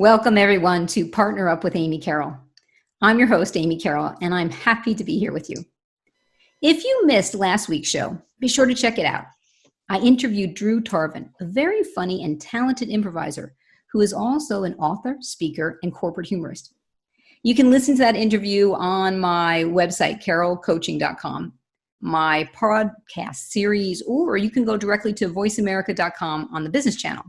Welcome, everyone, to Partner Up with Amy Carroll. I'm your host, Amy Carroll, and I'm happy to be here with you. If you missed last week's show, be sure to check it out. I interviewed Drew Tarvin, a very funny and talented improviser who is also an author, speaker, and corporate humorist. You can listen to that interview on my website, carrollcoaching.com, my podcast series, or you can go directly to voiceamerica.com on the business channel.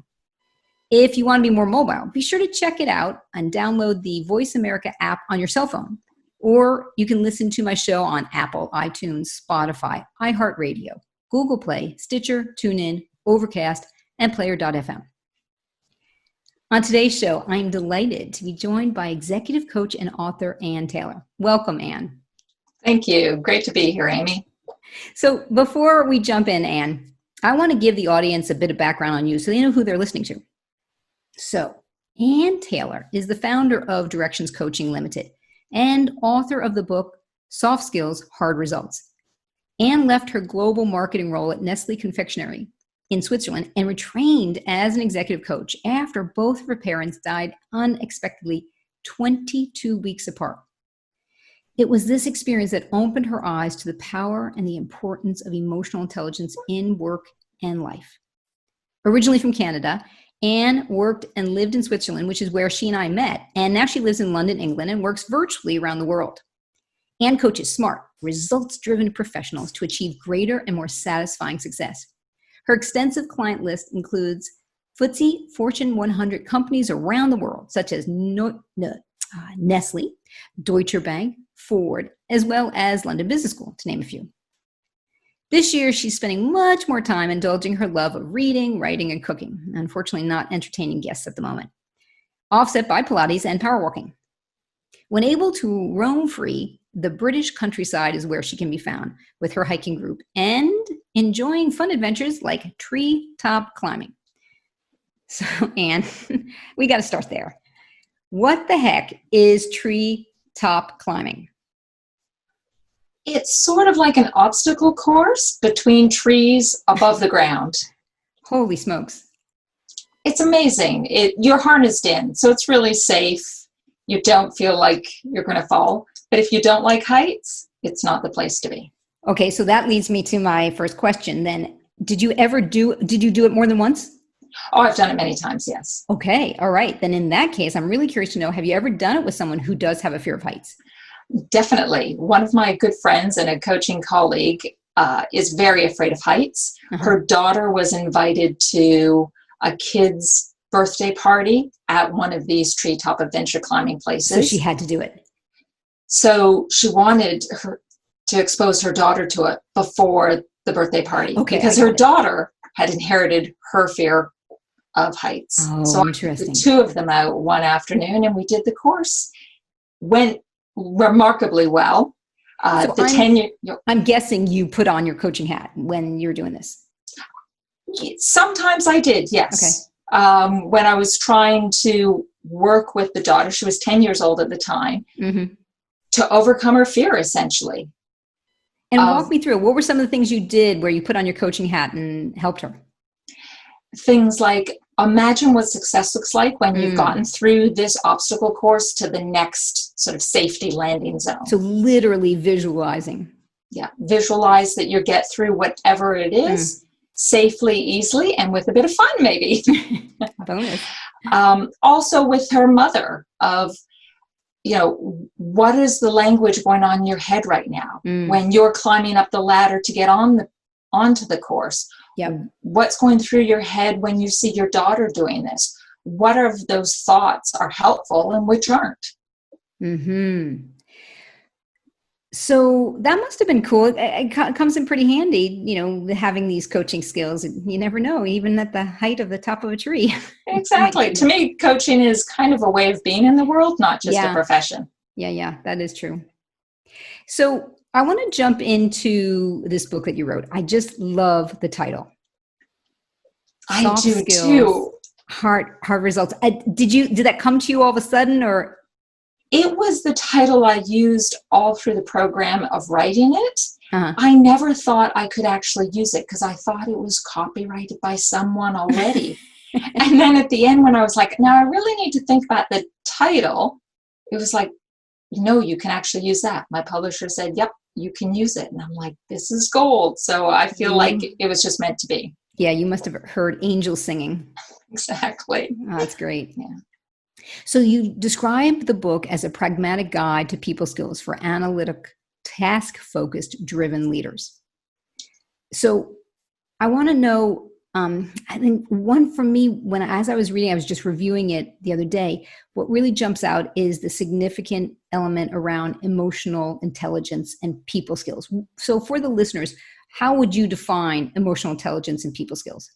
If you want to be more mobile, be sure to check it out and download the Voice America app on your cell phone. Or you can listen to my show on Apple, iTunes, Spotify, iHeartRadio, Google Play, Stitcher, TuneIn, Overcast, and Player.fm. On today's show, I'm delighted to be joined by executive coach and author Ann Taylor. Welcome, Ann. Thank you. Great to be here, Amy. So before we jump in, Ann, I want to give the audience a bit of background on you so they know who they're listening to. So, Ann Taylor is the founder of Directions Coaching Limited and author of the book, Soft Skills, Hard Results. Ann left her global marketing role at Nestlé Confectionery in Switzerland and retrained as an executive coach after both of her parents died unexpectedly 22 weeks apart. It was this experience that opened her eyes to the power and the importance of emotional intelligence in work and life. Originally from Canada, Ann worked and lived in Switzerland, which is where she and I met, and now she lives in London, England, and works virtually around the world. Ann coaches smart, results-driven professionals to achieve greater and more satisfying success. Her extensive client list includes FTSE Fortune 100 companies around the world, such as Nestlé, Deutsche Bank, Ford, as well as London Business School, to name a few. This year, she's spending much more time indulging her love of reading, writing, and cooking. Unfortunately, not entertaining guests at the moment. Offset by Pilates and power walking. When able to roam free, the British countryside is where she can be found with her hiking group and enjoying fun adventures like treetop climbing. So, Ann, we got to start there. What the heck is treetop climbing? It's sort of like an obstacle course between trees above the ground. Holy smokes. It's amazing. You're harnessed in, so it's really safe. You don't feel like you're going to fall. But if you don't like heights, it's not the place to be. Okay, so that leads me to my first question then. Did you do it more than once? Oh, I've done it many times, yes. Okay, all right. Then in that case, I'm really curious to know, have you ever done it with someone who does have a fear of heights? Definitely. One of my good friends and a coaching colleague is very afraid of heights. Uh-huh. Her daughter was invited to a kid's birthday party at one of these treetop adventure climbing places. So she had to do it. So she wanted her to expose her daughter to it before the birthday party, because her daughter had inherited her fear of heights. Oh, so interesting. I took the two of them out one afternoon and we did the course. Went remarkably well. I'm guessing you put on your coaching hat when you're doing this. Sometimes I did, yes. Okay. When I was trying to work with the daughter, she was 10 years old at the time, to overcome her fear, essentially. And walk me through, what were some of the things you did where you put on your coaching hat and helped her? Things like, imagine what success looks like when you've gotten through this obstacle course to the next sort of safety landing zone. So literally visualizing. Yeah, visualize that you get through whatever it is safely, easily, and with a bit of fun, maybe. Bonus. Also with her mother of, what is the language going on in your head right now when you're climbing up the ladder to get onto the course? Yep. What's going through your head when you see your daughter doing this? What of those thoughts are helpful and which aren't? Mm-hmm. So that must have been cool. It comes in pretty handy, having these coaching skills. You never know, even at the height of the top of a tree. Exactly. To me, coaching is kind of a way of being in the world, not just a profession. Yeah, that is true. So I want to jump into this book that you wrote. I just love the title. I do too. Hard results. Did that come to you all of a sudden, or? It was the title I used all through the program of writing it. Uh-huh. I never thought I could actually use it because I thought it was copyrighted by someone already. And then at the end, when I was like, now I really need to think about the title, it was like, no, you can actually use that. My publisher said, yep, you can use it. And I'm like, this is gold. So I feel like it was just meant to be. Yeah, you must have heard angels singing. Exactly. Oh, that's great. Yeah. So you describe the book as a pragmatic guide to people skills for analytic, task-focused, driven leaders. So I want to know, I think one for me, as I was reading, I was just reviewing it the other day, what really jumps out is the significant element around emotional intelligence and people skills. So for the listeners, how would you define emotional intelligence and people skills?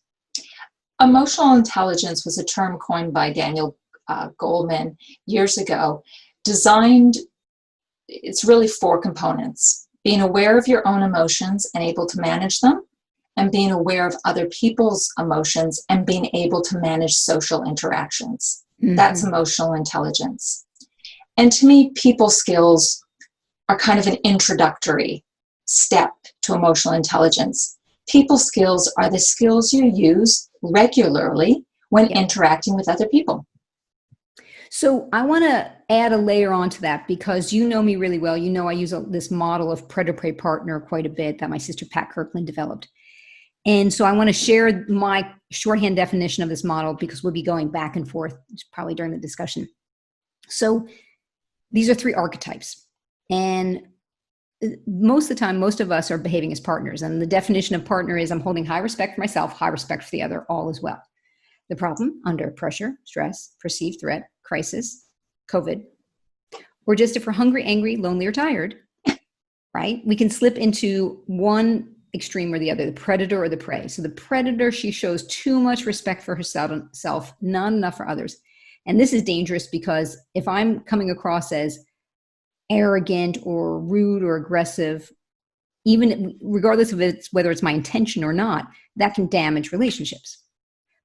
Emotional intelligence was a term coined by Daniel Goleman years ago, designed, it's really 4 components: being aware of your own emotions and able to manage them, and being aware of other people's emotions and being able to manage social interactions. Mm-hmm. That's emotional intelligence. And to me, people skills are kind of an introductory step to emotional intelligence. People skills are the skills you use regularly when interacting with other people. So I want to add a layer onto that, because you know me really well. You know I use this model of predator-prey partner quite a bit that my sister Pat Kirkland developed. And so I want to share my shorthand definition of this model, because we'll be going back and forth probably during the discussion. So these are 3 archetypes. And most of the time, most of us are behaving as partners. And the definition of partner is I'm holding high respect for myself, high respect for the other, all as well. The problem: under pressure, stress, perceived threat, crisis, COVID, or just if we're hungry, angry, lonely, or tired, right? We can slip into one extreme or the other, the predator or the prey. So the predator, she shows too much respect for herself, not enough for others. And this is dangerous, because if I'm coming across as arrogant or rude or aggressive, even regardless of whether it's my intention or not, that can damage relationships.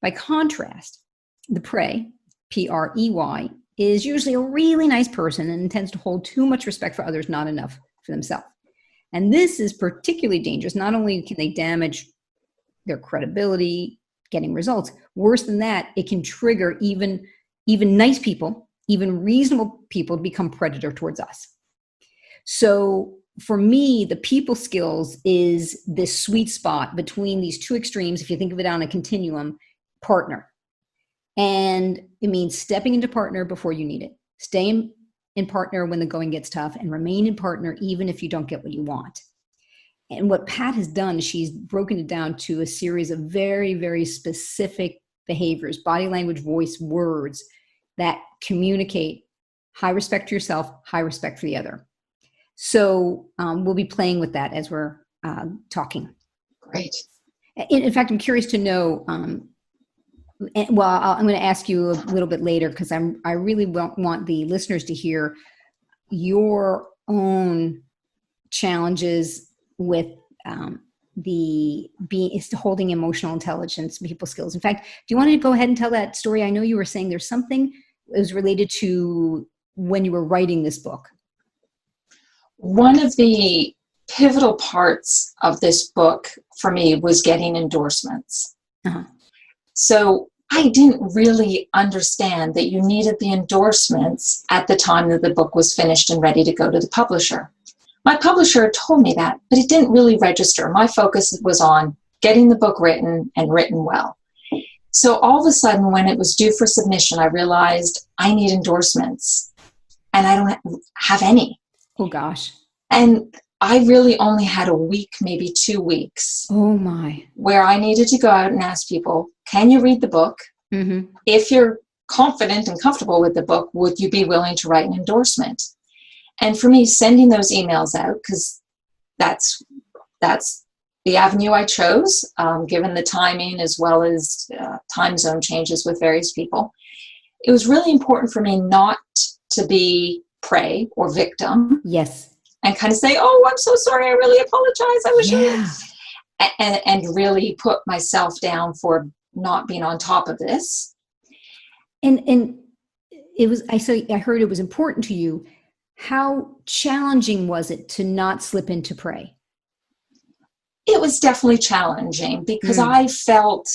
By contrast, the prey, P-R-E-Y, is usually a really nice person and intends to hold too much respect for others, not enough for themselves. And this is particularly dangerous. Not only can they damage their credibility, getting results, worse than that, it can trigger even nice people, even reasonable people, to become predator towards us. So for me, the people skills is this sweet spot between these 2 extremes. If you think of it on a continuum, partner. And it means stepping into partner before you need it, staying in partner when the going gets tough, and remain in partner even if you don't get what you want. And what Pat has done, she's broken it down to a series of very, very specific behaviors, body language, voice, words that communicate high respect for yourself, high respect for the other. So we'll be playing with that as we're talking. Great. In fact, I'm curious to know, I'm going to ask you a little bit later, because I really want the listeners to hear your own challenges with holding emotional intelligence, people skills. In fact, do you want to go ahead and tell that story? I know you were saying there's something that was related to when you were writing this book. One of the pivotal parts of this book for me was getting endorsements. Uh-huh. So I didn't really understand that you needed the endorsements at the time that the book was finished and ready to go to the publisher. My publisher told me that, but it didn't really register. My focus was on getting the book written and written well. So all of a sudden, when it was due for submission, I realized I need endorsements, and I don't have any. Oh, gosh. And I really only had a week, maybe 2 weeks. Oh, my. Where I needed to go out and ask people, can you read the book? Mm-hmm. If you're confident and comfortable with the book, would you be willing to write an endorsement? And for me, sending those emails out, because that's the avenue I chose, given the timing as well as time zone changes with various people. It was really important for me not to be prey or victim. Yes. And kind of say, oh, I'm so sorry, I really apologize, I wish and really put myself down for not being on top of this. And it was, I heard it was important to you. How challenging was it to not slip into prey? It was definitely challenging, because I felt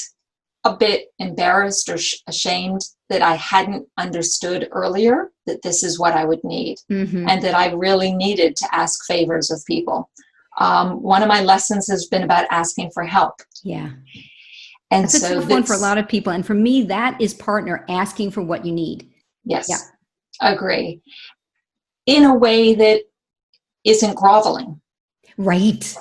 a bit embarrassed or ashamed that I hadn't understood earlier that this is what I would need, and that I really needed to ask favors of people. One of my lessons has been about asking for help. Yeah. And that's so a tough one for a lot of people. And for me, that is partner asking for what you need. Yes. Yeah. Agree. In a way that isn't groveling. Right.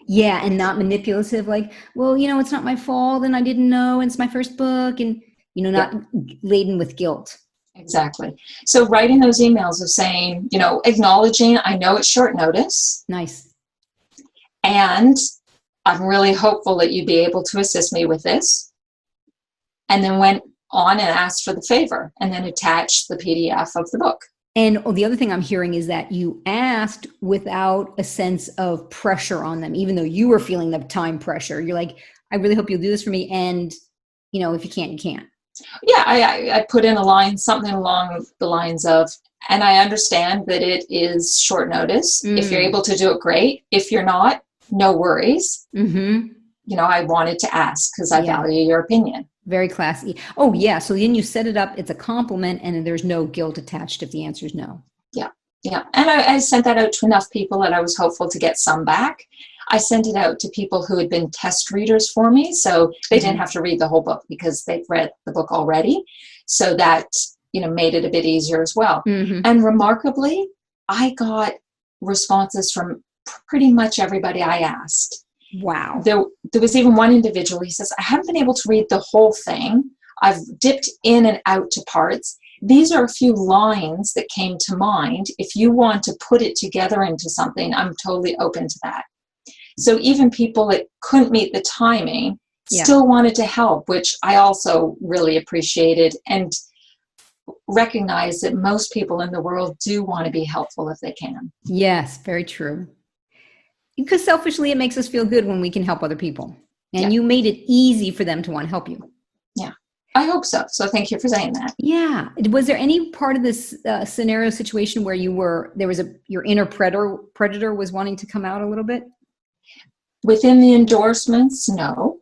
Yeah. And not manipulative, like, well, it's not my fault and I didn't know. And it's my first book, and, not laden with guilt. Exactly. So writing those emails of saying, acknowledging, I know it's short notice. Nice. And I'm really hopeful that you'd be able to assist me with this. And then went on and asked for the favor, and then attached the PDF of the book. And the other thing I'm hearing is that you asked without a sense of pressure on them, even though you were feeling the time pressure. You're like, I really hope you'll do this for me. And, if you can't, you can't. Yeah, I put in something along the lines of, and I understand that it is short notice. If you're able to do it, great. If you're not, no worries. I wanted to ask because I value your opinion. Very classy. Oh, yeah. So then you set it up. It's a compliment, and there's no guilt attached if the answer is no. Yeah. Yeah. And I sent that out to enough people that I was hopeful to get some back. I sent it out to people who had been test readers for me. So they didn't have to read the whole book because they've read the book already. So that, made it a bit easier as well. And remarkably, I got responses from pretty much everybody I asked. Wow. There was even one individual, he says, I haven't been able to read the whole thing. I've dipped in and out to parts. These are a few lines that came to mind. If you want to put it together into something, I'm totally open to that. So even people that couldn't meet the timing still wanted to help, which I also really appreciated, and recognize that most people in the world do want to be helpful if they can. Yes, very true. Because selfishly, it makes us feel good when we can help other people. And you made it easy for them to want to help you. Yeah, I hope so. So thank you for saying that. Yeah. Was there any part of this scenario situation where your inner predator was wanting to come out a little bit? Within the endorsements, no.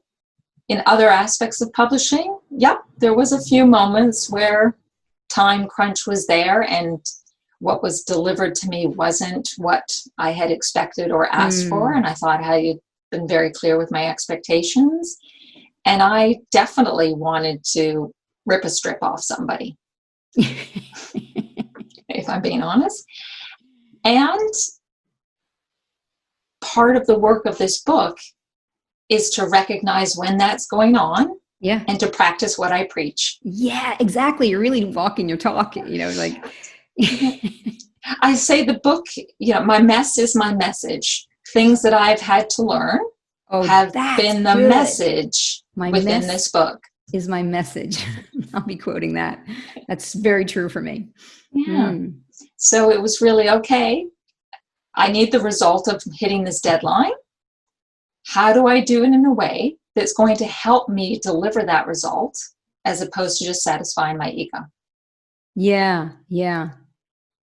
In other aspects of publishing, there was a few moments where time crunch was there and what was delivered to me wasn't what I had expected or asked for. And I thought I had been very clear with my expectations. And I definitely wanted to rip a strip off somebody, if I'm being honest. And part of the work of this book is to recognize when that's going on. Yeah. And to practice what I preach. Yeah, exactly. You're really walking your talk, like... I say the book, my mess is my message. Things that I've had to learn have been the message within this book. Is my message. I'll be quoting that. That's very true for me. Yeah. So it was really okay. I need the result of hitting this deadline. How do I do it in a way that's going to help me deliver that result as opposed to just satisfying my ego? Yeah. Yeah.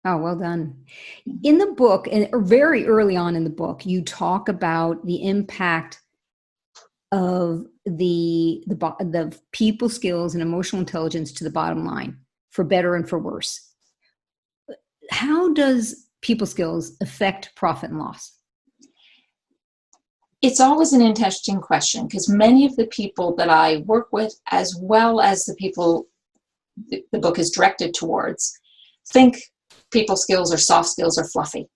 Oh, well done. In the book, and very early on in the book, you talk about the impact of the people skills and emotional intelligence to the bottom line, for better and for worse. How does people skills affect profit and loss? It's always an interesting question because many of the people that I work with, as well as the people the book is directed towards, think people skills or soft skills are fluffy.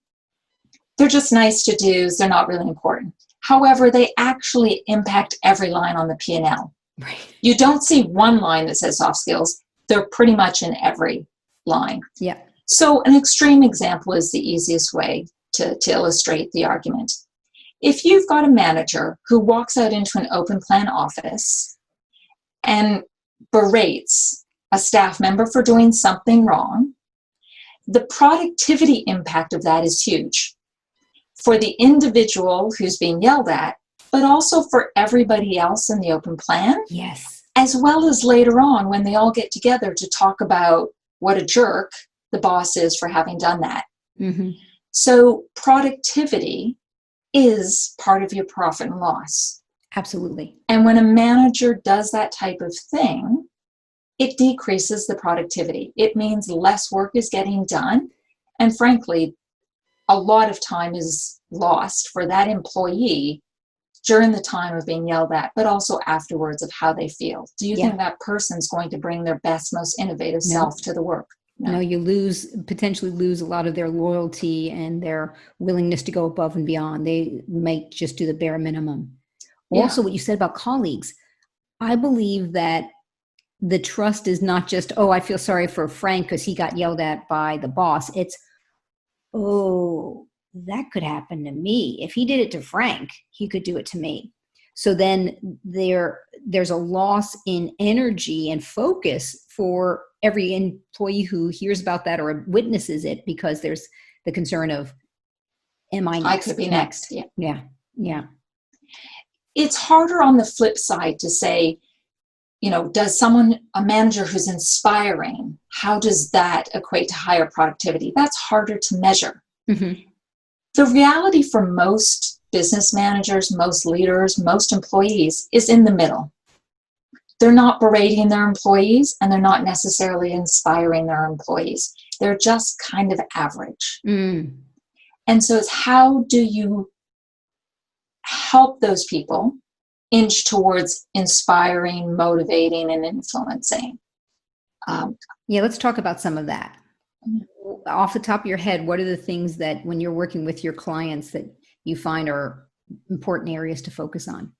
They're just nice to do's. They're not really important. However, they actually impact every line on the P&L. Right. You don't see one line that says soft skills. They're pretty much in every line. Yeah. So an extreme example is the easiest way to illustrate the argument. If you've got a manager who walks out into an open plan office and berates a staff member for doing something wrong, the productivity impact of that is huge for the individual who's being yelled at, but also for everybody else in the open plan. Yes. As well as later on when they all get together to talk about what a jerk the boss is for having done that. So productivity is part of your profit and loss. Absolutely. And when a manager does that type of thing, it decreases the productivity. It means less work is getting done. And frankly, a lot of time is lost for that employee during the time of being yelled at, but also afterwards of how they feel. Do you think that person's going to bring their best, most innovative self to the work? No, you potentially lose a lot of their loyalty and their willingness to go above and beyond. They might just do the bare minimum. Also, what you said about colleagues, I believe that the trust is not just, oh, I feel sorry for Frank because he got yelled at by the boss. It's, oh, that could happen to me. If he did it to Frank, he could do it to me. So then there's a loss in energy and focus for every employee who hears about that or witnesses it, because there's the concern of, am I next? I could be next. Yeah. It's harder on the flip side to say, does a manager who's inspiring, how does that equate to higher productivity? That's harder to measure. Mm-hmm. The reality for most business managers, most leaders, most employees is in the middle. They're not berating their employees, and they're not necessarily inspiring their employees. They're just kind of average. Mm. And so it's, how do you help those people inch towards inspiring, motivating, and influencing? Let's talk about some of that. Off the top of your head, what are the things that when you're working with your clients that you find are important areas to focus on?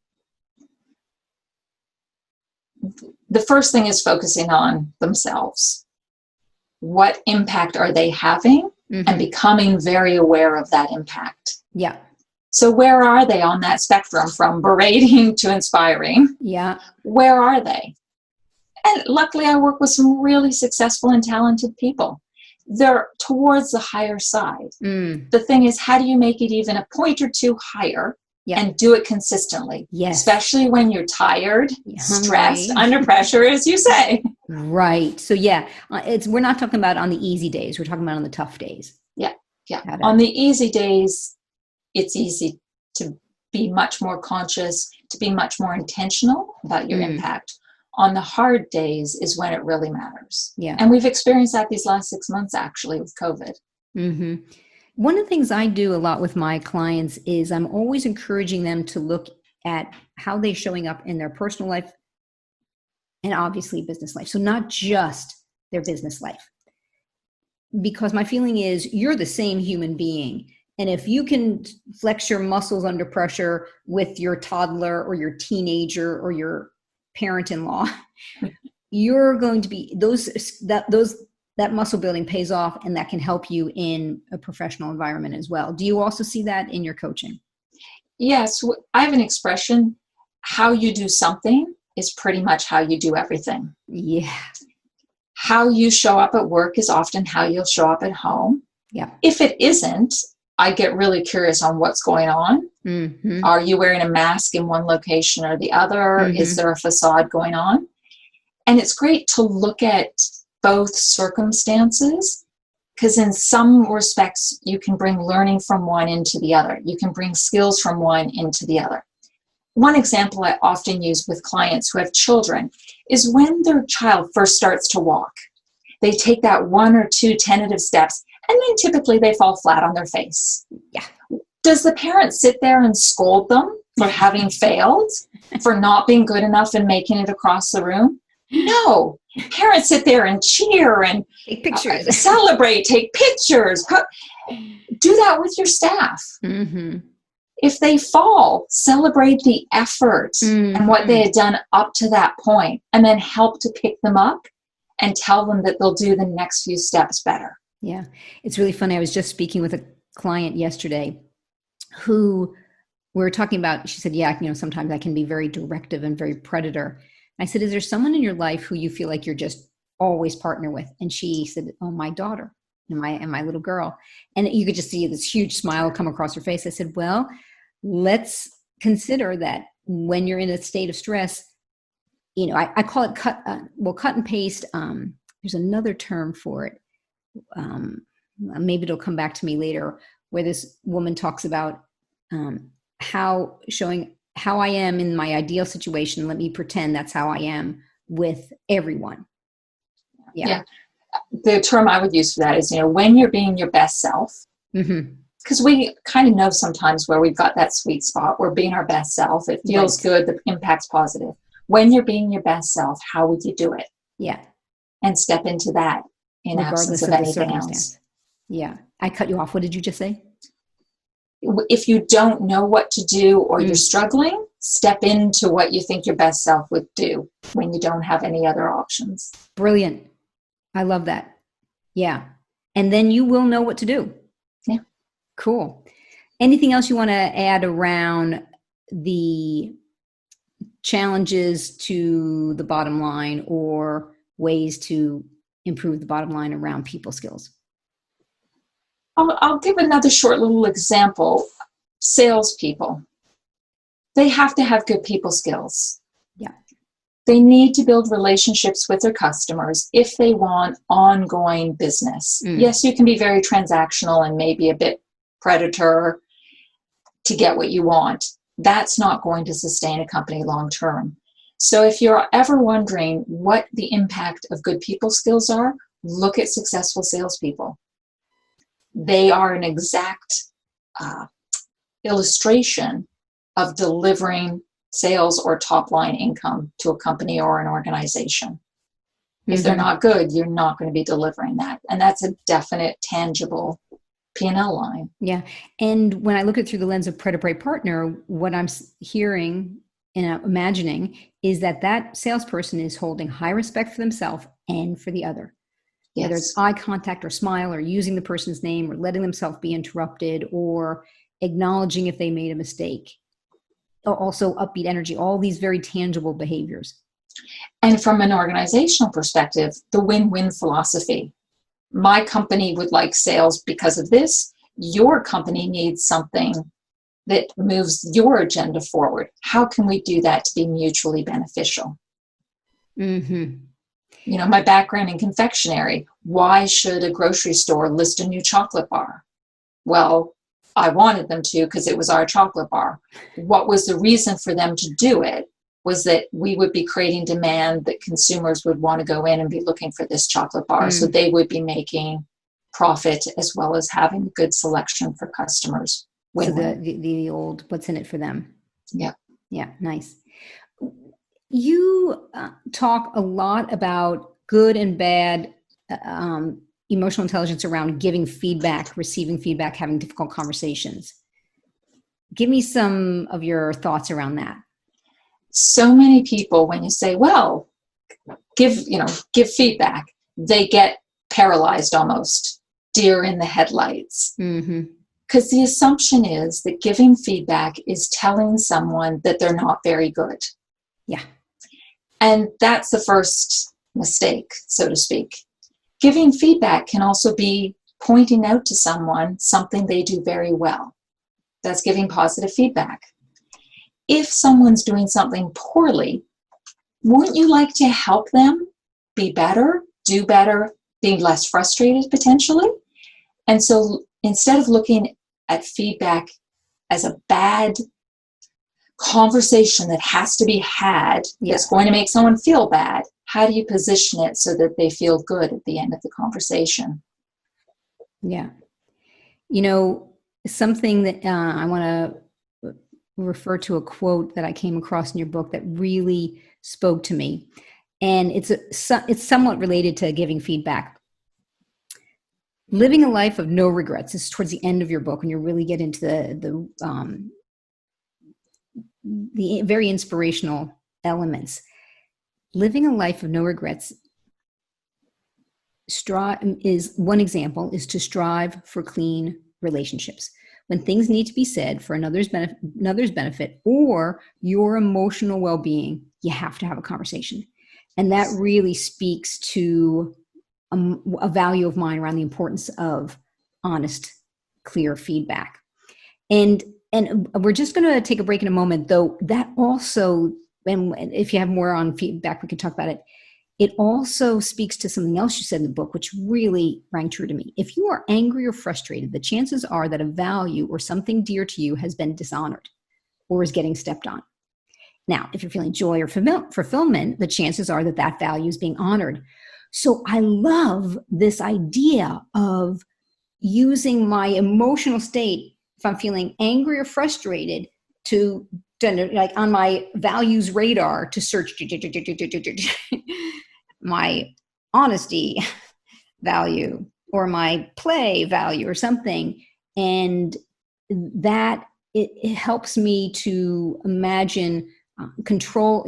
The first thing is focusing on themselves. What impact are they having? Mm-hmm. And becoming very aware of that impact. Yeah. So where are they on that spectrum from berating to inspiring? Yeah. Where are they? And luckily I work with some really successful and talented people. They're towards the higher side. Mm. The thing is, how do you make it even a point or two higher and do it consistently? Yes. Especially when you're tired, stressed, under pressure, as you say. Right. So we're not talking about on the easy days. We're talking about on the tough days. Yeah. On the easy days, it's easy to be much more conscious, to be much more intentional about your impact. On the hard days is when it really matters. Yeah. And we've experienced that these last 6 months, actually, with COVID. Mm-hmm. One of the things I do a lot with my clients is I'm always encouraging them to look at how they're showing up in their personal life and obviously business life. So not just their business life. Because my feeling is you're the same human being. And if you can flex your muscles under pressure with your toddler or your teenager or your parent-in-law, you're going to be that muscle building pays off, and that can help you in a professional environment as well. Do you also see that in your coaching? Yes, I have an expression: how you do something is pretty much how you do everything. Yeah. How you show up at work is often how you'll show up at home. Yeah. If it isn't, I get really curious on what's going on. Mm-hmm. Are you wearing a mask in one location or the other? Mm-hmm. Is there a facade going on? And it's great to look at both circumstances, because in some respects, you can bring learning from one into the other. You can bring skills from one into the other. One example I often use with clients who have children is when their child first starts to walk. They take that 1 or 2 tentative steps, and then typically they fall flat on their face. Yeah. Does the parent sit there and scold them for having failed, for not being good enough and making it across the room? No. Parents sit there and cheer and take pictures, celebrate, take pictures. Do that with your staff. Mm-hmm. If they fall, celebrate the effort and what they had done up to that point, and then help to pick them up and tell them that they'll do the next few steps better. Yeah. It's really funny. I was just speaking with a client yesterday who we were talking about. She said, sometimes I can be very directive and very predator. I said, is there someone in your life who you feel like you're just always partner with? And she said, oh, my daughter and my little girl. And you could just see this huge smile come across her face. I said, well, let's consider that when you're in a state of stress, I call it cut and paste. There's another term for it. Maybe it'll come back to me later, where this woman talks about how showing how I am in my ideal situation. Let me pretend that's how I am with everyone. Yeah. The term I would use for that is, when you're being your best self, because we kind of know sometimes where we've got that sweet spot. We're being our best self. It feels good. The impact's positive. When you're being your best self, how would you do it? Yeah. And step into that in Regardless absence of the anything circumstance. else. Yeah. I cut you off. What did you just say? If you don't know what to do or you're struggling, step into what you think your best self would do when you don't have any other options. Brilliant. I love that. Yeah. And then you will know what to do. Yeah. Cool. Anything else you want to add around the challenges to the bottom line or ways to improve the bottom line around people skills? I'll give another short little example. Salespeople. They have to have good people skills. Yeah. They need to build relationships with their customers if they want ongoing business. Yes, you can be very transactional and maybe a bit predator to get what you want. That's not going to sustain a company long term. So if you're ever wondering what the impact of good people skills are, look at successful salespeople. They are an exact illustration of delivering sales or top line income to a company or an organization. If they're not good, you're not going to be delivering that. And that's a definite, tangible P&L line. Yeah. And when I look at it through the lens of Predator Partner, what I'm hearing and imagining is that salesperson is holding high respect for themselves and for the other. Yes. Whether it's eye contact or smile or using the person's name or letting themselves be interrupted or acknowledging if they made a mistake. Also upbeat energy, all these very tangible behaviors. And from an organizational perspective, the win-win philosophy. My company would like sales because of this. Your company needs something that moves your agenda forward. How can we do that to be mutually beneficial? My background in confectionery. Why should a grocery store list a new chocolate bar? Well, I wanted them to because it was our chocolate bar. What was the reason for them to do it was that we would be creating demand that consumers would want to go in and be looking for this chocolate bar. So they would be making profit as well as having a good selection for customers. Win-win. So the old, what's in it for them? Yeah. Yeah. Nice. You talk a lot about good and bad emotional intelligence around giving feedback, receiving feedback, having difficult conversations. Give me some of your thoughts around that. So many people, when you say, well, give feedback, they get paralyzed almost, deer in the headlights. Because the assumption is that giving feedback is telling someone that they're not very good. Yeah. And that's the first mistake, so to speak. Giving feedback can also be pointing out to someone something they do very well. That's giving positive feedback. If someone's doing something poorly, wouldn't you like to help them be better, do better, be less frustrated potentially? And so instead of looking at feedback as a bad conversation that has to be had, that's going to make someone feel bad, how do you position it so that they feel good at the end of the conversation? Yeah. Something that I want to refer to a quote that I came across in your book that really spoke to me. And it's somewhat related to giving feedback. Living a life of no regrets. This is towards the end of your book when you really get into the very inspirational elements. Living a life of no regrets is one example, is to strive for clean relationships. When things need to be said for another's benefit or your emotional well-being, you have to have a conversation. And that really speaks to a value of mine around the importance of honest, clear feedback. And we're just going to take a break in a moment, though that also, and if you have more on feedback, we can talk about it. It also speaks to something else you said in the book, which really rang true to me. If you are angry or frustrated, the chances are that a value or something dear to you has been dishonored or is getting stepped on. Now, if you're feeling joy or fulfillment, the chances are that that value is being honored. So I love this idea of using my emotional state, if I'm feeling angry or frustrated, to like on my values radar to search my honesty value or my play value or something. And that it helps me to imagine control,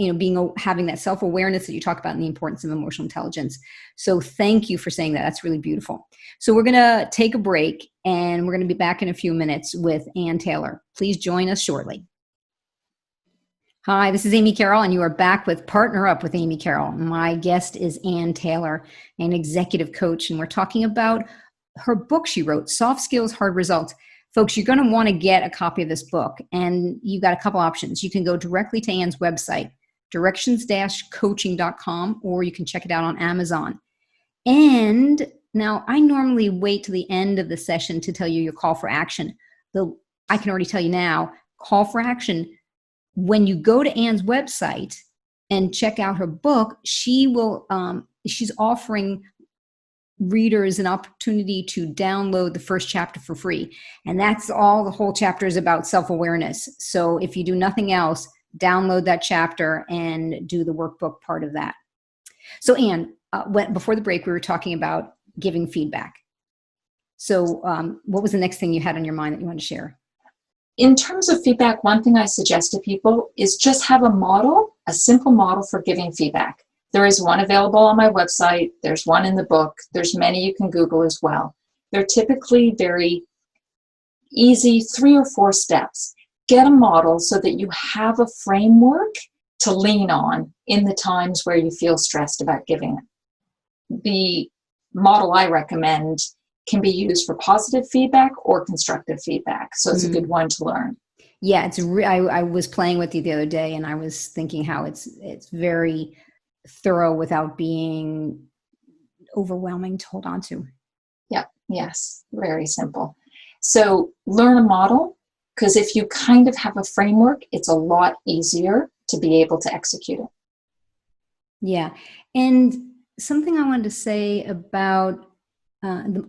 having that self-awareness that you talk about and the importance of emotional intelligence. So thank you for saying that. That's really beautiful. So we're going to take a break and we're going to be back in a few minutes with Ann Taylor. Please join us shortly. Hi, this is Amy Carroll, and you are back with Partner Up with Amy Carroll. My guest is Ann Taylor, an executive coach, and we're talking about her book she wrote, Soft Skills, Hard Results. Folks, you're going to want to get a copy of this book, and you've got a couple options. You can go directly to Ann's website, directions-coaching.com, or you can check it out on Amazon. And now I normally wait to the end of the session to tell you your call for action. Though I can already tell you now, call for action. When you go to Ann's website and check out her book, she's offering readers an opportunity to download the first chapter for free. And that's all the whole chapter is about, self-awareness. So if you do nothing else, download that chapter and do the workbook part of that. So Ann, before the break, we were talking about giving feedback. So what was the next thing you had on your mind that you want to share? In terms of feedback, one thing I suggest to people is just have a simple model for giving feedback. There is one available on my website. There's one in the book. There's many you can Google as well. They're typically very easy, 3 or 4 steps. Get a model so that you have a framework to lean on in the times where you feel stressed about giving it. The model I recommend can be used for positive feedback or constructive feedback. So it's a good one to learn. Yeah, I was playing with it the other day, and I was thinking how it's very thorough without being overwhelming to hold on to. Yeah, yes, very simple. So learn a model, because if you kind of have a framework, it's a lot easier to be able to execute it. Yeah, and something I wanted to say about it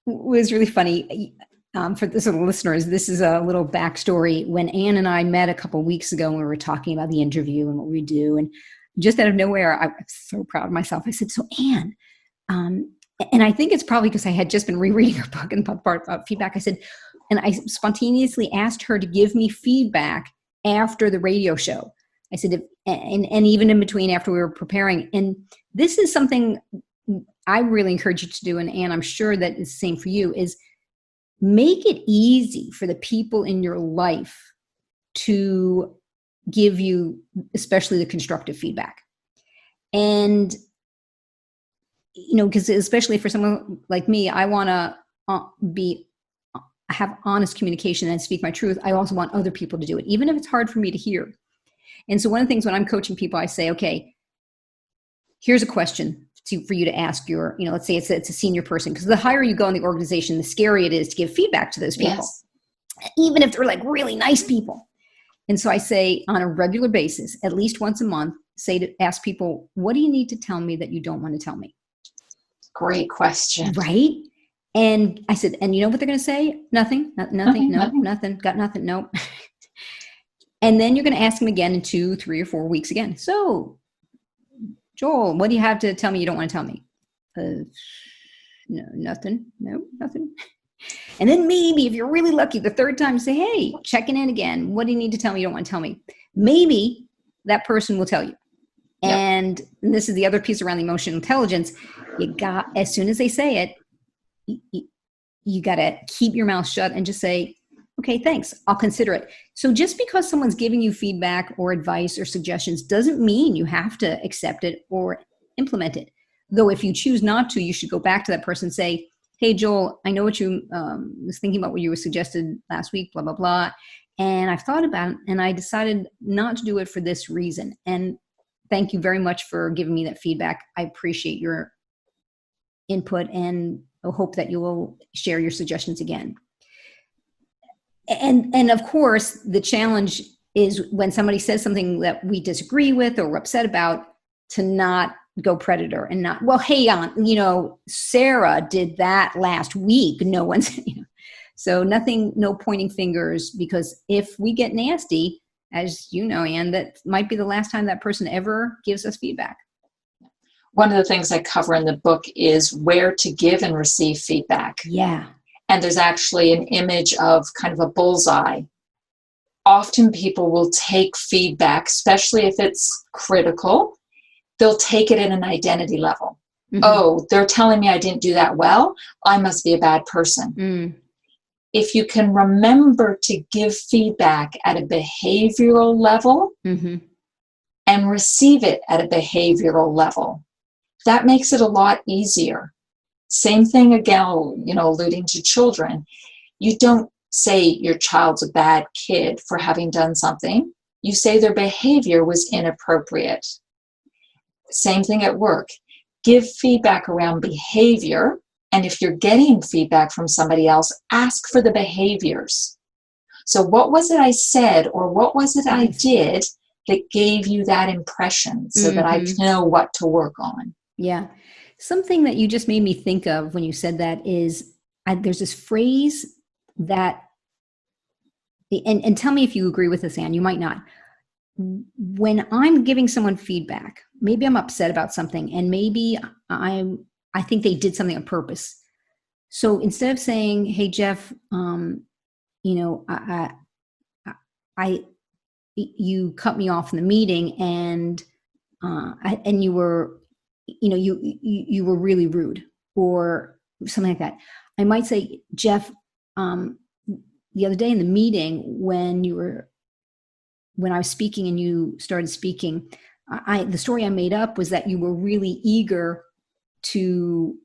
was really funny. For the listeners, this is a little backstory. When Ann and I met a couple of weeks ago, and we were talking about the interview and what we do, and just out of nowhere, I'm so proud of myself. I said, "So Ann," and I think it's probably because I had just been rereading her book and part about feedback. I said, and I spontaneously asked her to give me feedback after the radio show. I said, and even in between after we were preparing. And this is something I really encourage you to do, and I'm sure that it's the same for you, is make it easy for the people in your life to give you, especially the constructive feedback. And, because especially for someone like me, I want to have honest communication and speak my truth. I also want other people to do it, even if it's hard for me to hear. And so one of the things when I'm coaching people, I say, okay, here's a question for you to ask your, let's say it's a senior person, because the higher you go in the organization, the scarier it is to give feedback to those people, yes, even if they're like really nice people. And so I say on a regular basis, at least once a month, ask people, what do you need to tell me that you don't want to tell me? Great question. Right? And I said, and you know what they're going to say? Nothing, nothing, got nothing, nope. And then you're going to ask them again in 2, 3, or 4 weeks again. So, Joel, what do you have to tell me you don't want to tell me? No, nothing. No, nothing. And then maybe if you're really lucky, the third time, say, hey, checking in again. What do you need to tell me you don't want to tell me? Maybe that person will tell you. Yep. And this is the other piece around the emotional intelligence. As soon as they say it, you got to keep your mouth shut and just say, okay, thanks, I'll consider it. So just because someone's giving you feedback or advice or suggestions doesn't mean you have to accept it or implement it. Though if you choose not to, you should go back to that person and say, hey, Joel, I know what you was thinking about what you were suggested last week, blah, blah, blah. And I've thought about it and I decided not to do it for this reason. And thank you very much for giving me that feedback. I appreciate your input and I hope that you will share your suggestions again. And of course, the challenge is when somebody says something that we disagree with or we're upset about, to not go predator and not, well, hey, Sarah did that last week. No one's, so nothing, no pointing fingers, because if we get nasty, as you know, Anne, that might be the last time that person ever gives us feedback. One of the things I cover in the book is where to give and receive feedback. Yeah. And there's actually an image of kind of a bullseye. Often people will take feedback, especially if it's critical, they'll take it at an identity level. Mm-hmm. Oh, they're telling me I didn't do that well. I must be a bad person. Mm. If you can remember to give feedback at a behavioral level, mm-hmm. and receive it at a behavioral level, that makes it a lot easier. Same thing again, alluding to children. You don't say your child's a bad kid for having done something. You say their behavior was inappropriate. Same thing at work. Give feedback around behavior. And if you're getting feedback from somebody else, ask for the behaviors. So what was it I said, or what was it I did that gave you that impression, so mm-hmm. that I know what to work on? Yeah. Something that you just made me think of when you said that is, there's this phrase that, and tell me if you agree with this, Anne, you might not. When I'm giving someone feedback, maybe I'm upset about something, and maybe I think they did something on purpose. So instead of saying, "Hey, Jeff, you cut me off in the meeting, and you were, you were really rude," or something like that, I might say, "Jeff, the other day in the meeting when I was speaking and you started speaking, the story I made up was that you were really eager to."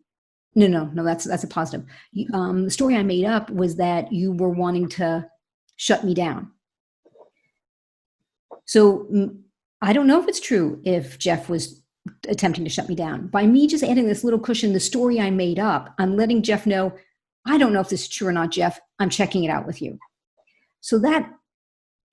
No, that's a positive. The story I made up was that you were wanting to shut me down. So I don't know if it's true if Jeff was attempting to shut me down. By me just adding this little cushion, the story I made up, I'm letting Jeff know, I don't know if this is true or not, Jeff. I'm checking it out with you. So that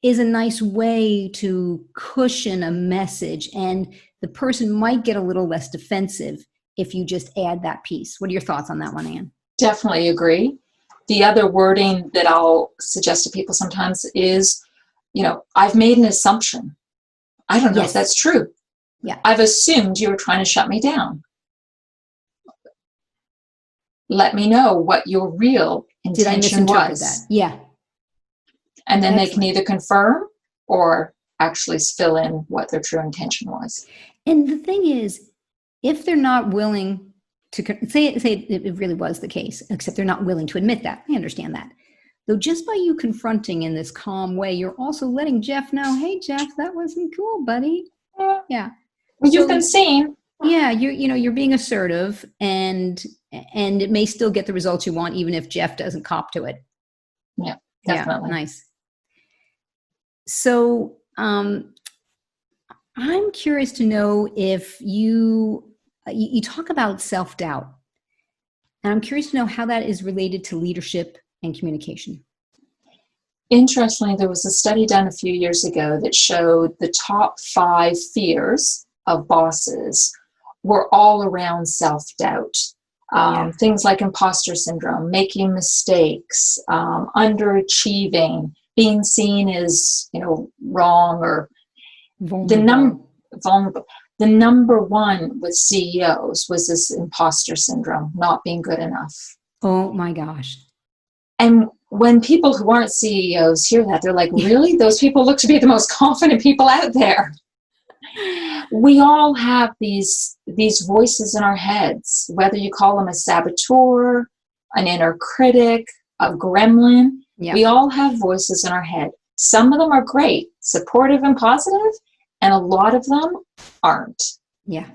is a nice way to cushion a message, and the person might get a little less defensive if you just add that piece. What are your thoughts on that one, Anne? Definitely agree. The other wording that I'll suggest to people sometimes is, I've made an assumption. I don't know if that's true. Yeah. I've assumed you were trying to shut me down. Let me know what your real intention Did I misinterpret was. That? Yeah. And then Excellent. They can either confirm or actually fill in what their true intention was. And the thing is, if they're not willing to say it really was the case, except they're not willing to admit that, I understand that. Though just by you confronting in this calm way, you're also letting Jeff know, hey, Jeff, that wasn't cool, buddy. Yeah. Well, you've been seen. Yeah, you're being assertive, and it may still get the results you want, even if Jeff doesn't cop to it. Yeah, definitely. Yeah, nice. So I'm curious to know if you talk about self-doubt, and I'm curious to know how that is related to leadership and communication. Interestingly, there was a study done a few years ago that showed the top 5 fears of bosses were all around self-doubt. Things like imposter syndrome, making mistakes, underachieving, being seen as wrong or vulnerable. The number one with CEOs was this imposter syndrome, not being good enough. Oh my gosh. And when people who aren't CEOs hear that, they're like, really? Those people look to be the most confident people out there. We all have these voices in our heads, whether you call them a saboteur, an inner critic, a gremlin. Yep. We all have voices in our head. Some of them are great, supportive and positive, and a lot of them aren't. Yeah.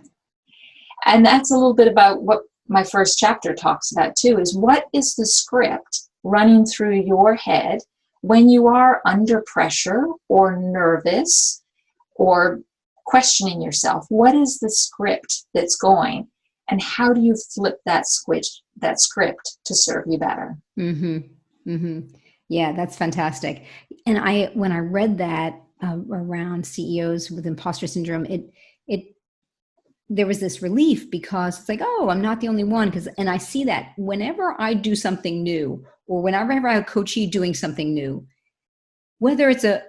And that's a little bit about what my first chapter talks about too, is what is the script running through your head when you are under pressure or nervous or questioning yourself? What is the script that's going, and how do you flip that script to serve you better? Mm-hmm. Mm-hmm. Yeah, that's fantastic. And when I read that around CEOs with imposter syndrome, it there was this relief because it's like, oh, I'm not the only one. And I see that whenever I do something new, or whenever I have a coachee doing something new, whether it's a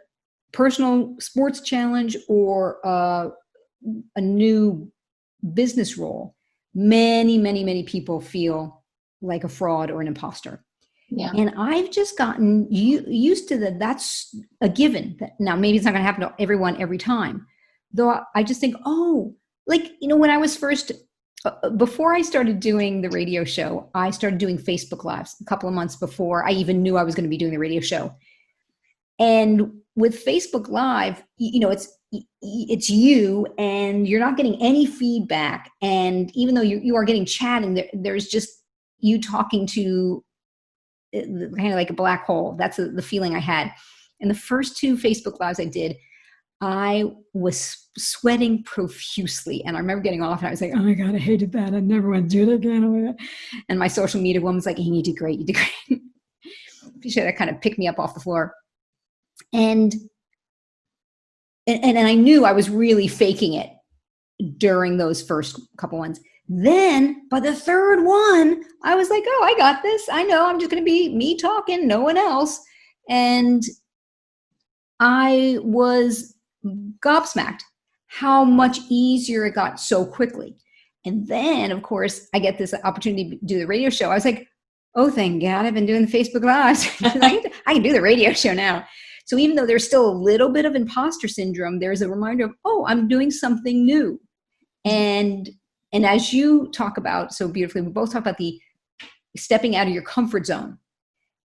personal sports challenge or a new business role, many people feel like a fraud or an imposter. Yeah. And I've just gotten used to that. That's a given. Now, maybe it's not going to happen to everyone every time. Though I just think, oh, like, when I was first, before I started doing the radio show, I started doing Facebook Lives a couple of months before I even knew I was going to be doing the radio show. And with Facebook Live, it's you, and you're not getting any feedback. And even though you are getting chatting, there's just you talking to kind of like a black hole. That's the feeling I had. And the first 2 Facebook Lives I did, I was sweating profusely. And I remember getting off and I was like, oh my God, I hated that. I never want to do it again. Oh my God. And my social media woman's like, Amy, you did great. You did great. She said that kind of picked me up off the floor. And I knew I was really faking it during those first couple ones. Then by the 3rd one, I was like, oh, I got this. I know I'm just going to be me talking, no one else. And I was gobsmacked how much easier it got so quickly. And then, of course, I get this opportunity to do the radio show. I was like, oh, thank God, I've been doing the Facebook Lives. I can do the radio show now. So even though there's still a little bit of imposter syndrome, there's a reminder of, oh, I'm doing something new. And as you talk about so beautifully, we both talk about the stepping out of your comfort zone.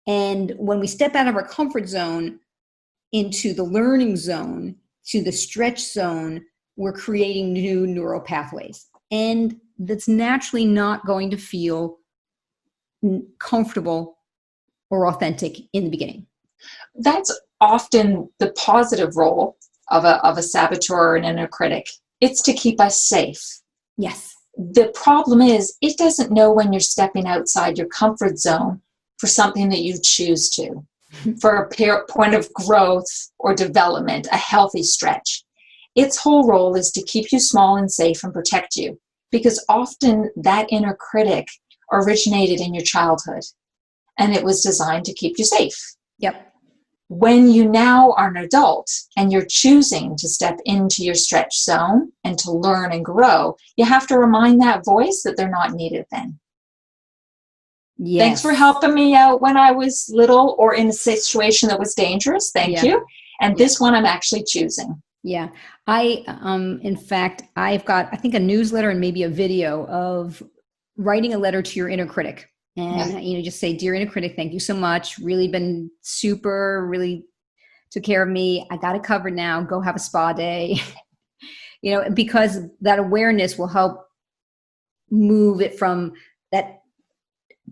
And when we step out of our comfort zone into the learning zone, to the stretch zone, we're creating new neural pathways. And that's naturally not going to feel comfortable or authentic in the beginning. That's often the positive role of a saboteur or an inner critic. It's to keep us safe. Yes. The problem is it doesn't know when you're stepping outside your comfort zone for something that you choose to, for a point of growth or development, a healthy stretch. Its whole role is to keep you small and safe and protect you, because often that inner critic originated in your childhood and it was designed to keep you safe. Yep. When you now are an adult and you're choosing to step into your stretch zone and to learn and grow, you have to remind that voice that they're not needed then. Yes. Thanks for helping me out when I was little or in a situation that was dangerous. Thank you. And this one I'm actually choosing. Yeah. In fact, I've got, I think, a newsletter and maybe a video of writing a letter to your inner critic. And, just say, dear inner critic, thank you so much. Really been super, really took care of me. I got it covered now. Go have a spa day. Because that awareness will help move it from that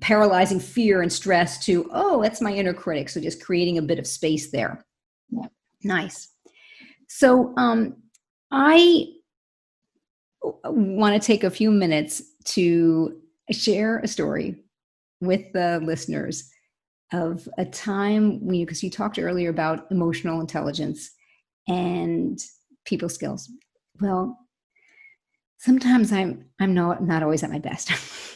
paralyzing fear and stress to, oh, that's my inner critic. So just creating a bit of space there. Yeah. Nice. So I want to take a few minutes to share a story with the listeners of a time because you talked earlier about emotional intelligence and people skills. Well, sometimes I'm not always at my best.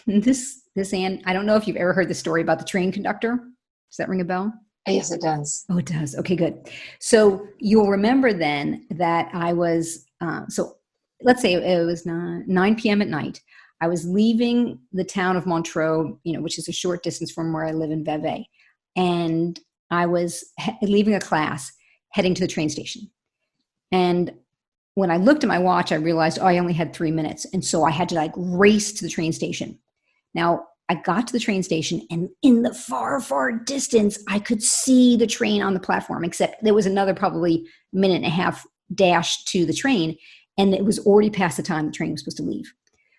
This Anne, I don't know if you've ever heard the story about the train conductor. Does that ring a bell? Yes, it does. Oh, it does. Okay, good. So you'll remember then that I was, so let's say it was 9 p.m. at night. I was leaving the town of Montreux, which is a short distance from where I live in Vevey. And I was leaving a class, heading to the train station. And when I looked at my watch, I realized, I only had 3 minutes. And so I had to race to the train station. Now, I got to the train station, and in the far, far distance, I could see the train on the platform, except there was another probably minute and a half dash to the train, and it was already past the time the train was supposed to leave.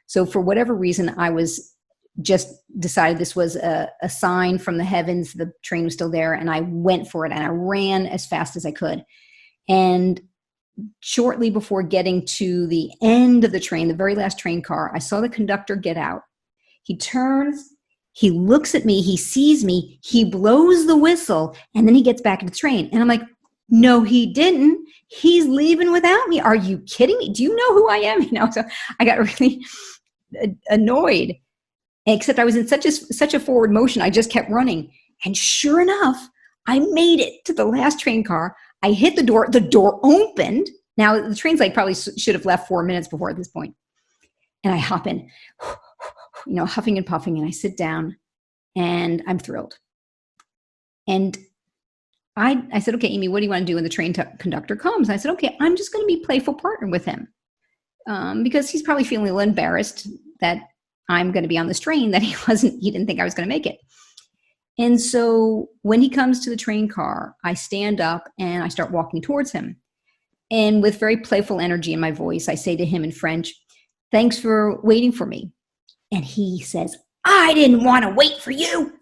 So for whatever reason, I was just decided this was a sign from the heavens. The train was still there, and I went for it, and I ran as fast as I could. And shortly before getting to the end of the train, the very last train car, I saw the conductor get out. He turns, He looks at me, he sees me, he blows the whistle, and then he gets back in the train. And I'm like, no, he didn't. He's leaving without me. Are you kidding me? Do you know who I am? So I got really annoyed, except I was in such a forward motion. I just kept running. And sure enough, I made it to the last train car. I hit the door opened. Now the train's like probably should have left 4 minutes before at this point. And I hop in, huffing and puffing, and I sit down and I'm thrilled. And I said, okay, Amy, what do you want to do when the train conductor comes? And I said, okay, I'm just going to be playful partner with him because he's probably feeling a little embarrassed that I'm going to be on this train, that he didn't think I was going to make it. And so when he comes to the train car, I stand up and I start walking towards him. And with very playful energy in my voice, I say to him in French, thanks for waiting for me. And he says, I didn't want to wait for you.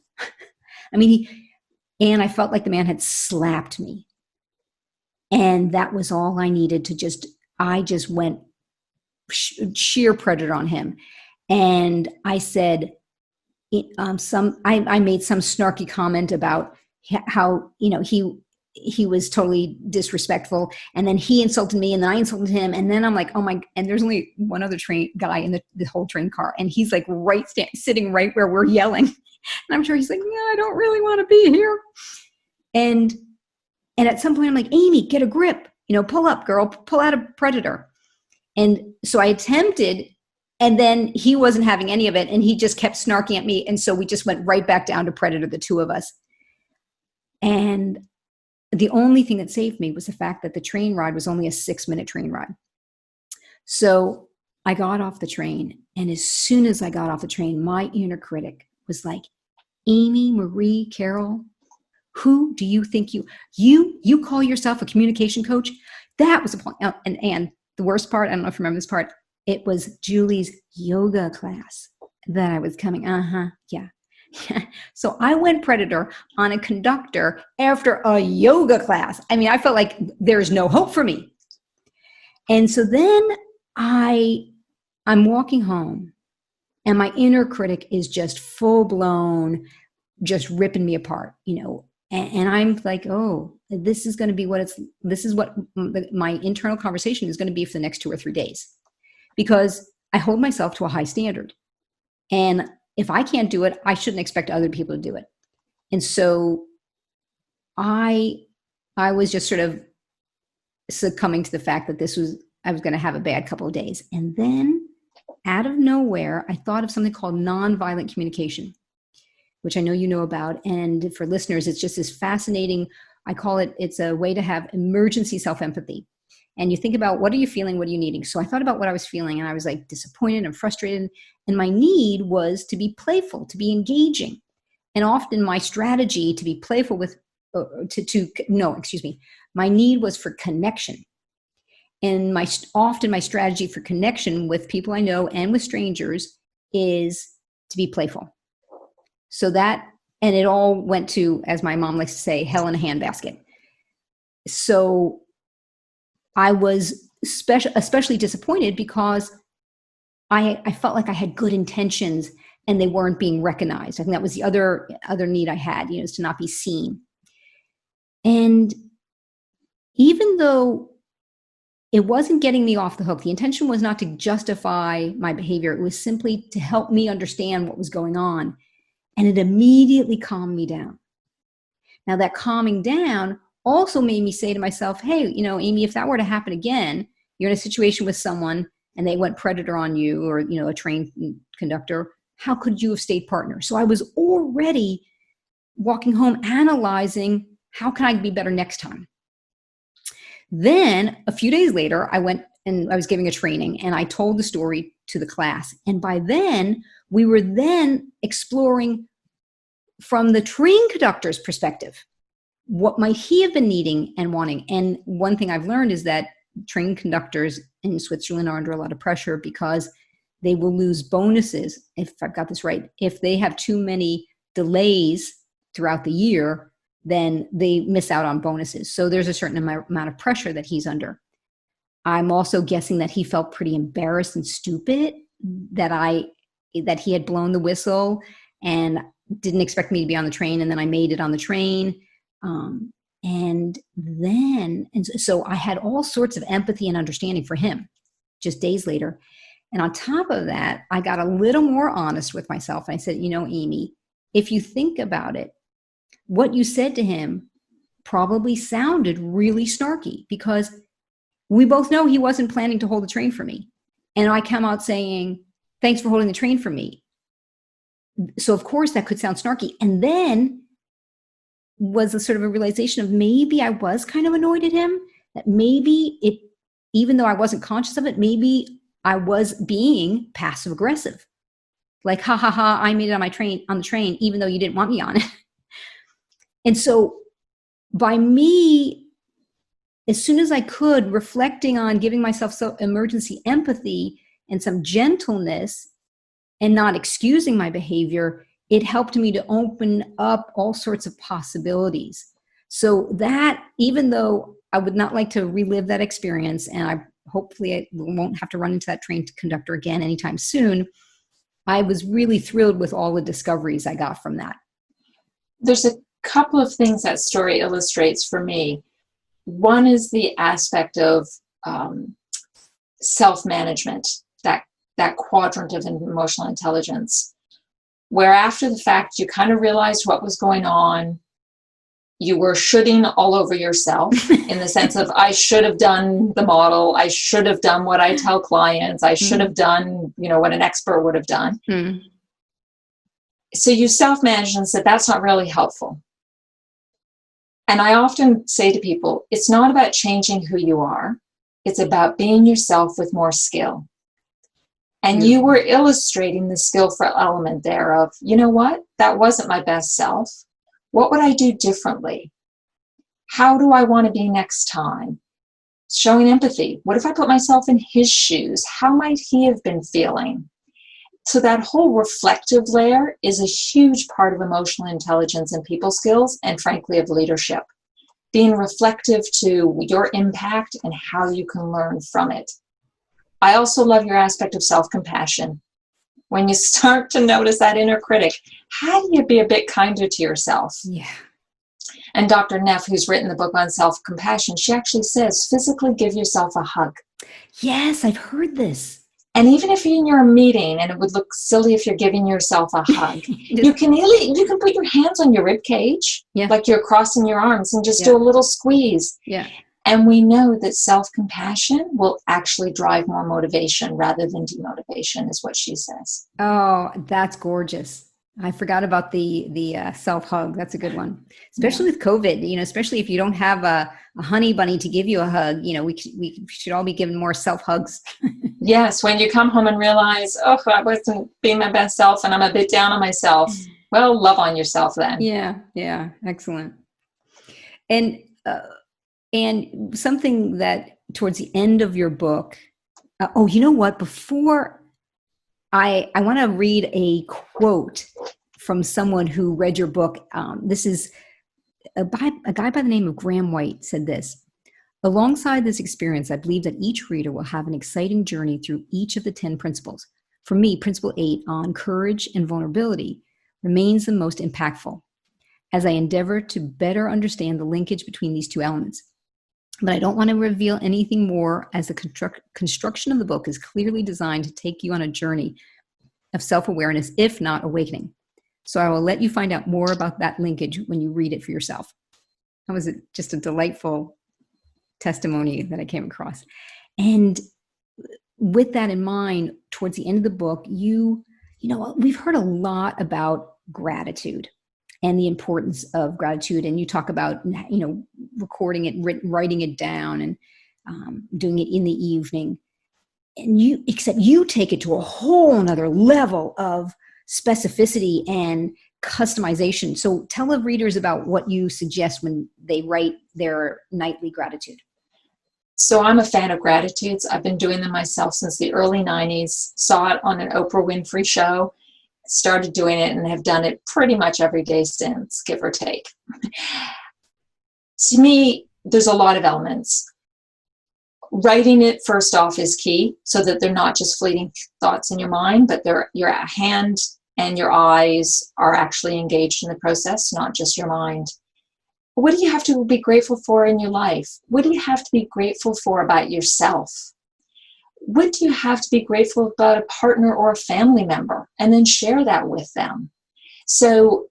And I felt like the man had slapped me. And that was all I needed I just went sheer predator on him. And I said, I made some snarky comment about how, he was totally disrespectful. And then he insulted me and then I insulted him. And then I'm like, oh my, and there's only one other train guy in the whole train car. And he's like sitting right where we're yelling. And I'm sure he's like, yeah, I don't really want to be here. And at some point I'm like, Amy, get a grip, pull up, girl, pull out a predator. And so I attempted, and then he wasn't having any of it. And he just kept snarking at me. And so we just went right back down to predator, the two of us. And the only thing that saved me was the fact that the train ride was only a 6-minute train ride. So I got off the train. And as soon as I got off the train, my inner critic was like, Amy Marie Carroll, who do you think you call yourself a communication coach? That was the point. And the worst part, I don't know if you remember this part, it was Julie's yoga class that I was coming. Yeah. So I went predator on a conductor after a yoga class. I felt like there's no hope for me. And so then I'm walking home and my inner critic is just full blown, just ripping me apart, and I'm like, oh, this is going to be this is what my internal conversation is going to be for the next 2 or 3 days, because I hold myself to a high standard. And if I can't do it, I shouldn't expect other people to do it. And so I was just sort of succumbing to the fact that I was going to have a bad couple of days. And then out of nowhere, I thought of something called nonviolent communication, which I know you know about. And for listeners, it's just this fascinating, I call it's a way to have emergency self-empathy. And you think about, what are you feeling? What are you needing? So I thought about what I was feeling, and I was like disappointed and frustrated. And my need was to be playful, to be engaging. And often my strategy to be playful my need was for connection. And often my strategy for connection with people I know and with strangers is to be playful. So and it all went to, as my mom likes to say, hell in a handbasket. So I was especially disappointed because I felt like I had good intentions and they weren't being recognized. I think that was the other need I had, is to not be seen. And even though it wasn't getting me off the hook, the intention was not to justify my behavior. It was simply to help me understand what was going on. And it immediately calmed me down. Now that calming down also made me say to myself, hey, Amy, if that were to happen again, you're in a situation with someone and they went predator on you, or, a train conductor, how could you have stayed partner? So I was already walking home analyzing, how can I be better next time? Then a few days later, I went and I was giving a training and I told the story to the class. And by then we were exploring from the train conductor's perspective, what might he have been needing and wanting? And one thing I've learned is that train conductors in Switzerland are under a lot of pressure because they will lose bonuses, if I've got this right. If they have too many delays throughout the year, then they miss out on bonuses. So there's a certain amount of pressure that he's under. I'm also guessing that he felt pretty embarrassed and stupid that he had blown the whistle and didn't expect me to be on the train. And then I made it on the train. And so I had all sorts of empathy and understanding for him just days later. And on top of that, I got a little more honest with myself. I said, Amy, if you think about it, what you said to him probably sounded really snarky, because we both know he wasn't planning to hold the train for me. And I come out saying, thanks for holding the train for me. So of course that could sound snarky. And then was a sort of a realization of maybe I was kind of annoyed at him, that maybe even though I wasn't conscious of it, maybe I was being passive aggressive. Like, ha ha ha, I made it on the train, even though you didn't want me on it. And so by me, as soon as I could, reflecting on giving myself some emergency empathy and some gentleness and not excusing my behavior, it helped me to open up all sorts of possibilities. So that, even though I would not like to relive that experience, and hopefully I won't have to run into that train conductor again anytime soon, I was really thrilled with all the discoveries I got from that. There's a couple of things that story illustrates for me. One is the aspect of self-management, that quadrant of emotional intelligence, where after the fact you kind of realized what was going on. You were shoulding all over yourself in the sense of, I should have done the model. I should have done what I tell clients. I should have done, what an expert would have done. So you self-managed and said, that's not really helpful. And I often say to people, it's not about changing who you are. It's about being yourself with more skill. And you were illustrating the skillful element there of, you know what? That wasn't my best self. What would I do differently? How do I want to be next time? Showing empathy. What if I put myself in his shoes? How might he have been feeling? So that whole reflective layer is a huge part of emotional intelligence and people skills, and frankly of leadership. Being reflective to your impact and how you can learn from it. I also love your aspect of self-compassion. When you start to notice that inner critic, how do you be a bit kinder to yourself? Yeah. And Dr. Neff, who's written the book on self-compassion, she actually says, physically give yourself a hug. Yes, I've heard this. And even if you're in your meeting, and it would look silly if you're giving yourself a hug, you can put your hands on your rib cage, like you're crossing your arms, and just do a little squeeze. Yeah. And we know that self-compassion will actually drive more motivation rather than demotivation, is what she says. Oh, that's gorgeous. I forgot about the self-hug. That's a good one. Especially with COVID, especially if you don't have a honey bunny to give you a hug, we should all be given more self-hugs. Yes. When you come home and realize, I wasn't being my best self and I'm a bit down on myself. Well, love on yourself then. Yeah. Yeah. Excellent. And something that towards the end of your book, you know what? Before I want to read a quote from someone who read your book. This is a guy by the name of Graham White said this: alongside this experience, I believe that each reader will have an exciting journey through each of the 10 principles. For me, principle 8 on courage and vulnerability remains the most impactful as I endeavor to better understand the linkage between these two elements. But I don't want to reveal anything more, as the construction of the book is clearly designed to take you on a journey of self-awareness, if not awakening. So I will let you find out more about that linkage when you read it for yourself. That was just a delightful testimony that I came across. And with that in mind, towards the end of the book, we've heard a lot about gratitude and the importance of gratitude. And you talk about, recording it, writing it down, and doing it in the evening. And except you take it to a whole nother level of specificity and customization. So tell the readers about what you suggest when they write their nightly gratitude. So I'm a fan of gratitudes. I've been doing them myself since the early 90s, saw it on an Oprah Winfrey show, started doing it, and have done it pretty much every day since, give or take. To me, there's a lot of elements. Writing it first off is key, so that they're not just fleeting thoughts in your mind, but they're your hand and your eyes are actually engaged in the process, not just your mind. What do you have to be grateful for in your life? What do you have to be grateful for about yourself? What do you have to be grateful about a partner or a family member? And then share that with them. So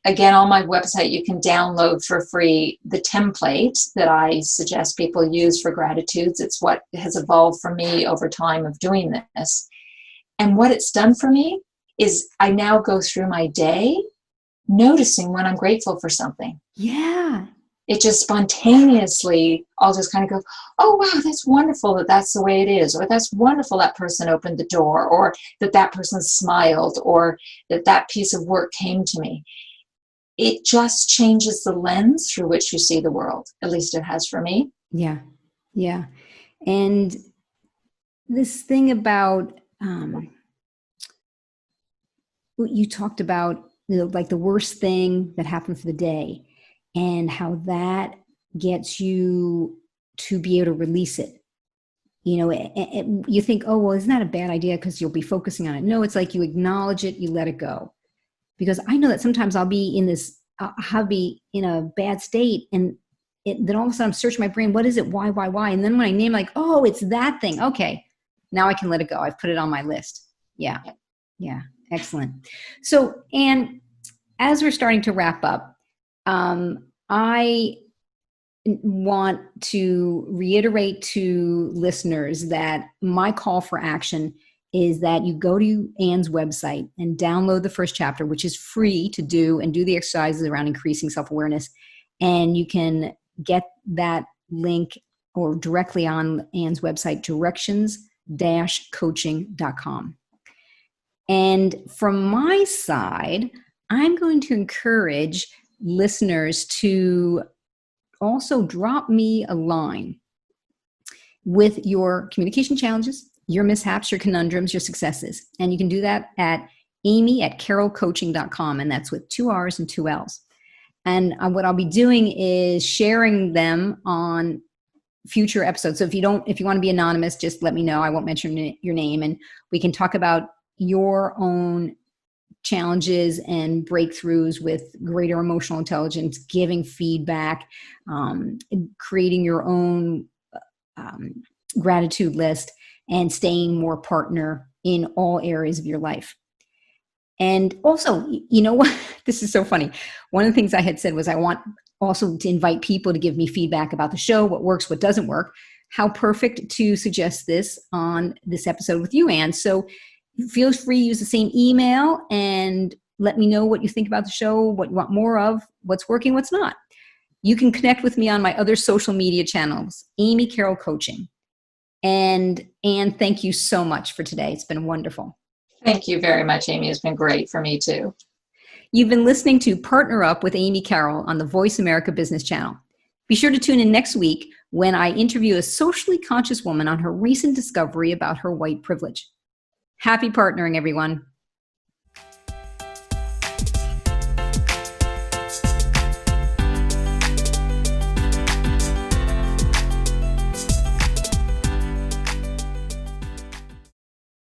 again, on my website, you can download for free the template that I suggest people use for gratitudes. It's what has evolved for me over time of doing this. And what it's done for me is I now go through my day noticing when I'm grateful for something. Yeah. It just spontaneously, I'll just kind of go, oh, wow, that's wonderful that that's the way it is. Or that's wonderful that person opened the door, or that person smiled, or that piece of work came to me. It just changes the lens through which you see the world. At least it has for me. Yeah. Yeah. And this thing about, you talked about, like the worst thing that happened for the day and how that gets you to be able to release it. You think, oh, well, isn't that a bad idea because you'll be focusing on it? No, it's like you acknowledge it, you let it go. Because I know that sometimes I'll be in a bad state, and then all of a sudden I'm searching my brain, what is it? Why? And then when I name, like, oh, it's that thing. Okay, now I can let it go. I've put it on my list. Yeah. Excellent. So, Anne, as we're starting to wrap up, I want to reiterate to listeners that my call for action is that you go to Anne's website and download the first chapter, which is free to do, and do the exercises around increasing self-awareness. And you can get that link or directly on Anne's website, directions-coaching.com. And from my side, I'm going to encourage listeners to also drop me a line with your communication challenges, your mishaps, your conundrums, your successes. And you can do that at amy@carrollcoaching.com, and that's with 2 R's and 2 L's. And what I'll be doing is sharing them on future episodes. So if you want to be anonymous, just let me know. I won't mention your name, and we can talk about your own challenges and breakthroughs with greater emotional intelligence, giving feedback, creating your own gratitude list, and staying more partner in all areas of your life. And also, you know what? This is so funny. One of the things I had said was I want also to invite people to give me feedback about the show, what works, what doesn't work. How perfect to suggest this on this episode with you, Anne. So feel free to use the same email and let me know what you think about the show, what you want more of, what's working, what's not. You can connect with me on my other social media channels, Amy Carroll Coaching. And Anne, thank you so much for today. It's been wonderful. Thank you very much, Amy. It's been great for me too. You've been listening to Partner Up with Amy Carroll on the Voice America Business Channel. Be sure to tune in next week when I interview a socially conscious woman on her recent discovery about her white privilege. Happy partnering, everyone.